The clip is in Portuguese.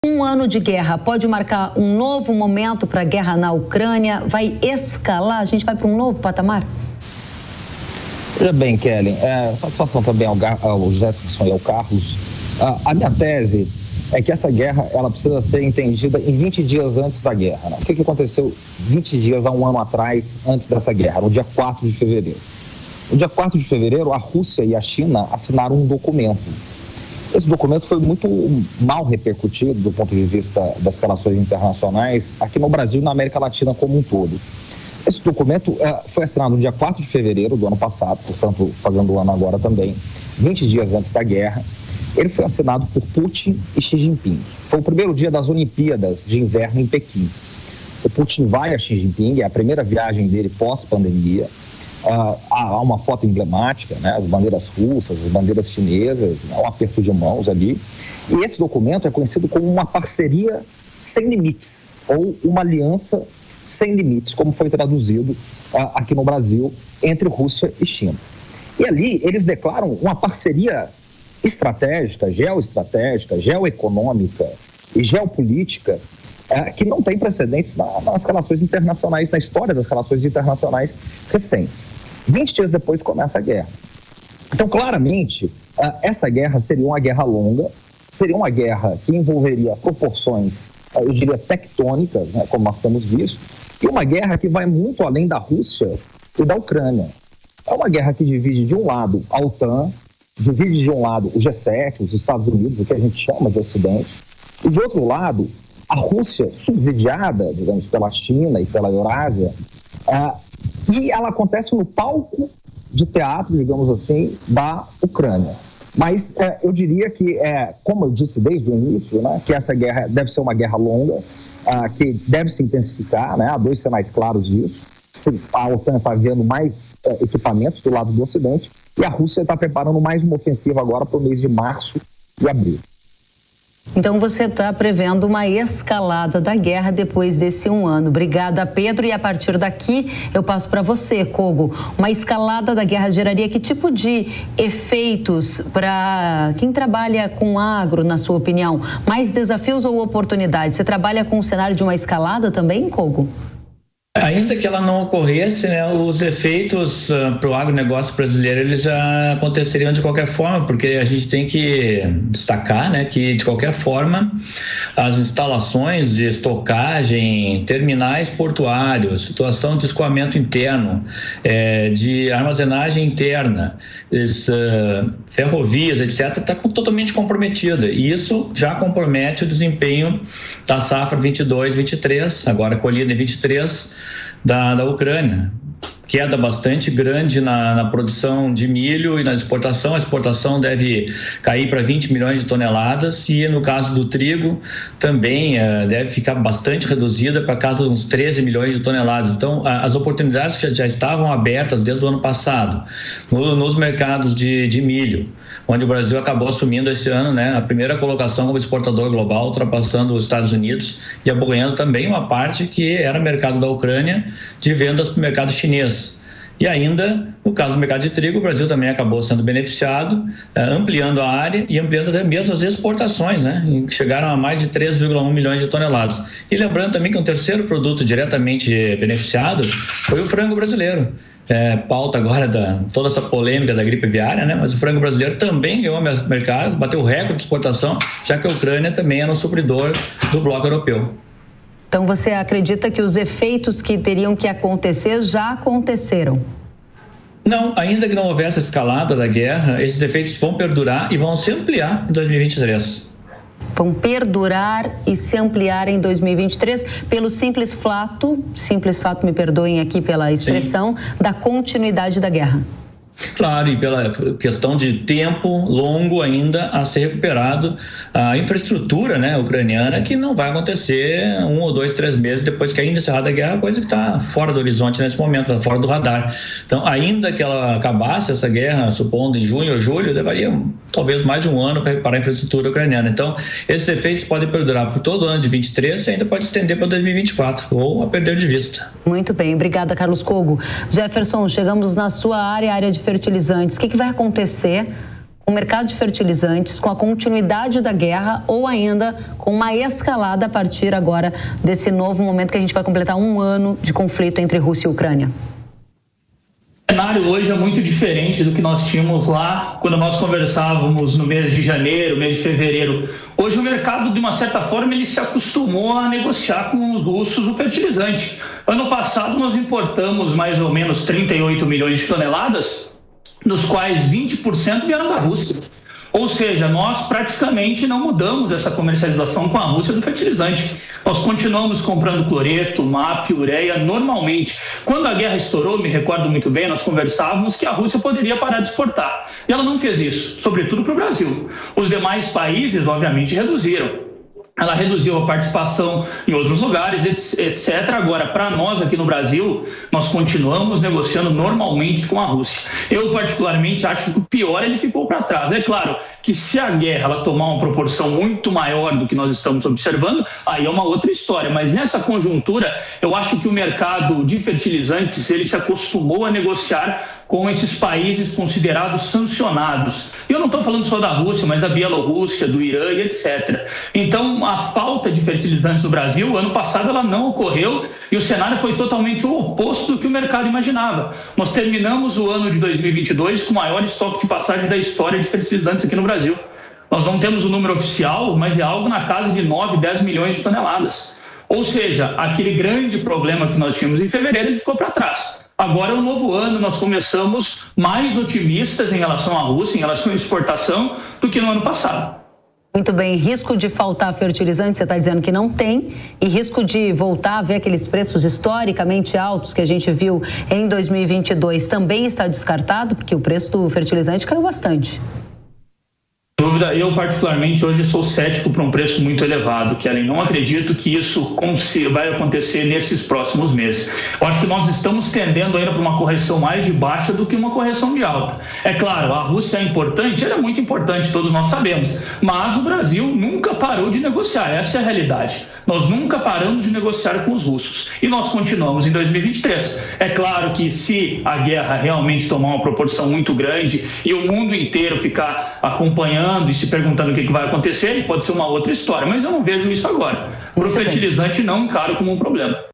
Um ano de guerra pode marcar um novo momento para a guerra na Ucrânia? Vai escalar? A gente vai para um novo patamar? Veja bem, Kelly, satisfação também ao Jefferson e ao Carlos. A minha tese é que essa guerra ela precisa ser entendida em 20 dias antes da guerra. Né? O que aconteceu 20 dias a um ano atrás, antes dessa guerra, no dia 4 de fevereiro? No dia 4 de fevereiro, a Rússia e a China assinaram um documento. Esse documento foi muito mal repercutido do ponto de vista das relações internacionais aqui no Brasil e na América Latina como um todo. Esse documento foi assinado no dia 4 de fevereiro do ano passado, portanto, fazendo o ano agora também, 20 dias antes da guerra. Ele foi assinado por Putin e Xi Jinping. Foi o primeiro dia das Olimpíadas de Inverno em Pequim. O Putin vai a Xi Jinping, é a primeira viagem dele pós-pandemia. Há uma foto emblemática, né? As bandeiras russas, as bandeiras chinesas, um aperto de mãos ali. E esse documento é conhecido como uma parceria sem limites, ou uma aliança sem limites, como foi traduzido aqui no Brasil, entre Rússia e China. E ali eles declaram uma parceria estratégica, geoeconômica e geopolítica que não tem precedentes nas relações internacionais, na história das relações internacionais recentes. 20 dias depois começa a guerra. Então, claramente, essa guerra seria uma guerra longa, seria uma guerra que envolveria proporções, eu diria, tectônicas, né, como nós temos visto, e uma guerra que vai muito além da Rússia e da Ucrânia. É uma guerra que divide de um lado a OTAN, divide de um lado o G7, os Estados Unidos, o que a gente chama de Ocidente, e de outro lado a Rússia, subsidiada, digamos, pela China e pela Eurásia, e ela acontece no palco de teatro, digamos assim, da Ucrânia. Mas eu diria que, como eu disse desde o início, né, que essa guerra deve ser uma guerra longa, que deve se intensificar, né, há dois sinais claros disso. A OTAN está vendo mais equipamentos do lado do Ocidente e a Rússia está preparando mais uma ofensiva agora para o mês de março e abril. Então você está prevendo uma escalada da guerra depois desse um ano. Obrigada, Pedro. E a partir daqui eu passo para você, Kogo. Uma escalada da guerra geraria que tipo de efeitos para quem trabalha com agro, na sua opinião? Mais desafios ou oportunidades? Você trabalha com o cenário de uma escalada também, Kogo? Ainda que ela não ocorresse, né, os efeitos para o agronegócio brasileiro eles já aconteceriam de qualquer forma, porque a gente tem que destacar, né, que de qualquer forma as instalações de estocagem, terminais portuários, situação de escoamento interno, de armazenagem interna, ferrovias, etc., está totalmente comprometida, e isso já compromete o desempenho da safra 22-23, agora colhida em 23, da Ucrânia. Queda bastante grande na produção de milho e na exportação. A exportação deve cair para 20 milhões de toneladas e no caso do trigo também deve ficar bastante reduzida para casa de uns 13 milhões de toneladas. Então, as oportunidades que já estavam abertas desde o ano passado nos mercados de milho, onde o Brasil acabou assumindo esse ano, né, a primeira colocação como exportador global, ultrapassando os Estados Unidos e abocanhando também uma parte que era mercado da Ucrânia de vendas para o mercado chinês. E ainda, no caso do mercado de trigo, o Brasil também acabou sendo beneficiado, ampliando a área e ampliando até mesmo as exportações, né, que chegaram a mais de 3,1 milhões de toneladas. E lembrando também que um terceiro produto diretamente beneficiado foi o frango brasileiro. Pauta agora toda essa polêmica da gripe aviária, né? Mas o frango brasileiro também ganhou mercado, bateu recorde de exportação, já que a Ucrânia também era um supridor do bloco europeu. Então você acredita que os efeitos que teriam que acontecer já aconteceram? Não, ainda que não houvesse a escalada da guerra, esses efeitos vão perdurar e vão se ampliar em 2023. Vão perdurar e se ampliar em 2023 pelo simples fato, me perdoem aqui pela expressão, sim, da continuidade da guerra. Claro, e pela questão de tempo longo ainda a ser recuperado a infraestrutura, né, ucraniana, que não vai acontecer 1 ou 2, 3 meses depois que ainda encerrada a guerra, coisa que está fora do horizonte nesse momento, fora do radar. Então, ainda que ela acabasse essa guerra, supondo em junho ou julho, levaria talvez mais de um ano para reparar a infraestrutura ucraniana. Então, esses efeitos podem perdurar por todo o ano de 23 e ainda pode estender para 2024, ou a perder de vista. Muito bem, obrigada, Carlos Kogo. Jefferson, chegamos na sua área de fertilizantes. O que vai acontecer o mercado de fertilizantes, com a continuidade da guerra ou ainda com uma escalada a partir agora desse novo momento que a gente vai completar um ano de conflito entre Rússia e Ucrânia? O cenário hoje é muito diferente do que nós tínhamos lá quando nós conversávamos no mês de janeiro, mês de fevereiro. Hoje o mercado, de uma certa forma, ele se acostumou a negociar com os russos o fertilizante. Ano passado nós importamos mais ou menos 38 milhões de toneladas, dos quais 20% vieram da Rússia. Ou seja, nós praticamente não mudamos essa comercialização com a Rússia do fertilizante. Nós continuamos comprando cloreto, MAP, ureia normalmente. Quando a guerra estourou, me recordo muito bem, nós conversávamos que a Rússia poderia parar de exportar. E ela não fez isso, sobretudo para o Brasil. Os demais países, obviamente, reduziram. Ela reduziu a participação em outros lugares, etc. Agora, para nós aqui no Brasil, nós continuamos negociando normalmente com a Rússia. Eu, particularmente, acho que o pior ele ficou para trás. É claro que se a guerra ela tomar uma proporção muito maior do que nós estamos observando, aí é uma outra história. Mas nessa conjuntura, eu acho que o mercado de fertilizantes ele se acostumou a negociar com esses países considerados sancionados. E eu não estou falando só da Rússia, mas da Bielorrússia, do Irã e etc. Então, a falta de fertilizantes no Brasil, ano passado, ela não ocorreu e o cenário foi totalmente o oposto do que o mercado imaginava. Nós terminamos o ano de 2022 com o maior estoque de passagem da história de fertilizantes aqui no Brasil. Nós não temos o número oficial, mas é algo na casa de 9, 10 milhões de toneladas. Ou seja, aquele grande problema que nós tínhamos em fevereiro, ele ficou para trás. Agora é um novo ano, nós começamos mais otimistas em relação à Rússia, em relação à exportação, do que no ano passado. Muito bem, risco de faltar fertilizante, você está dizendo que não tem, e risco de voltar a ver aqueles preços historicamente altos que a gente viu em 2022 também está descartado, porque o preço do fertilizante caiu bastante. Dúvida, eu particularmente hoje sou cético para um preço muito elevado, Kellen. Não acredito que isso vai acontecer nesses próximos meses. Eu acho que nós estamos tendendo ainda para uma correção mais de baixa do que uma correção de alta. É claro, a Rússia é importante, ela é muito importante, todos nós sabemos, mas o Brasil nunca parou de negociar, essa é a realidade. Nós nunca paramos de negociar com os russos e nós continuamos em 2023. É claro que se a guerra realmente tomar uma proporção muito grande e o mundo inteiro ficar acompanhando e se perguntando o que vai acontecer, pode ser uma outra história, mas eu não vejo isso agora. Para o fertilizante, não encaro como um problema.